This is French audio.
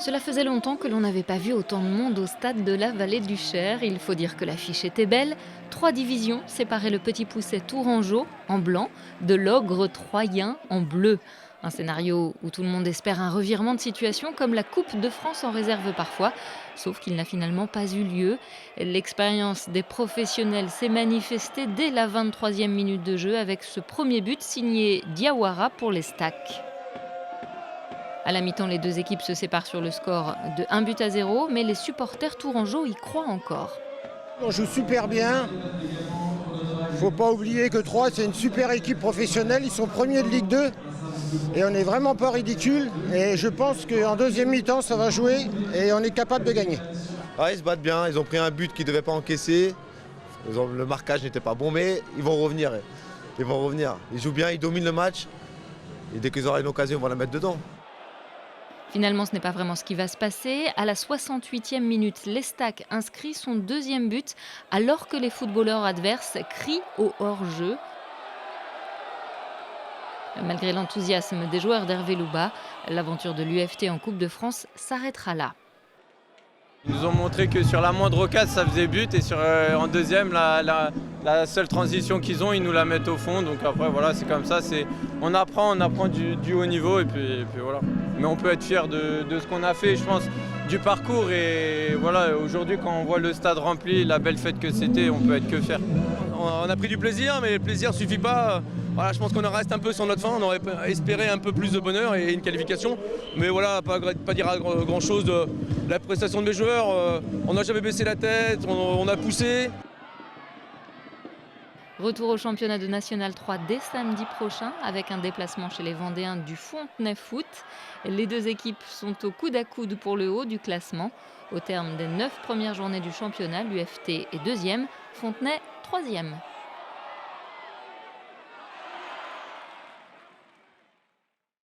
Cela faisait longtemps que l'on n'avait pas vu autant de monde au stade de la Vallée du Cher. Il faut dire que l'affiche était belle. 3 divisions séparaient le Petit Pousset tourangeau en blanc de l'ogre troyen en bleu. Un scénario où tout le monde espère un revirement de situation comme la Coupe de France en réserve parfois, sauf qu'il n'a finalement pas eu lieu. L'expérience des professionnels s'est manifestée dès la 23e minute de jeu avec ce premier but signé Diawara pour les Stacks. À la mi-temps, les deux équipes se séparent sur le score de 1-0, mais les supporters tourangeaux y croient encore. On joue super bien. Il ne faut pas oublier que Troyes, c'est une super équipe professionnelle. Ils sont premiers de Ligue 2 et on n'est vraiment pas ridicule. Et je pense qu'en deuxième mi-temps, ça va jouer et on est capable de gagner. Ah, ils se battent bien, ils ont pris un but qu'ils ne devaient pas encaisser. Le marquage n'était pas bon, mais ils vont revenir. Ils vont revenir. Ils jouent bien, ils dominent le match. Et dès qu'ils auront une occasion, ils vont la mettre dedans. Finalement, ce n'est pas vraiment ce qui va se passer. À la 68e minute, l'Estac inscrit son deuxième but alors que les footballeurs adverses crient au hors-jeu. Malgré l'enthousiasme des joueurs d'Hervé Louba, l'aventure de l'UFT en Coupe de France s'arrêtera là. Ils nous ont montré que sur la moindre occasion, ça faisait but. Et en deuxième, la seule transition qu'ils ont, ils nous la mettent au fond. Donc après, voilà, c'est comme ça. On apprend du haut niveau. Et puis voilà. Mais on peut être fier de ce qu'on a fait, je pense, du parcours. Et voilà, aujourd'hui, quand on voit le stade rempli, la belle fête que c'était, on peut être que fier. On a pris du plaisir, mais le plaisir ne suffit pas. Voilà, je pense qu'on en reste un peu sur notre fin. On aurait espéré un peu plus de bonheur et une qualification. Mais voilà, pas dire grand-chose de la prestation de mes joueurs. On n'a jamais baissé la tête, on a poussé. Retour au championnat de National 3 dès samedi prochain avec un déplacement chez les Vendéens du Fontenay Foot. Les deux équipes sont au coude à coude pour le haut du classement. Au terme des 9 premières journées du championnat, l'UFT est deuxième, Fontenay troisième.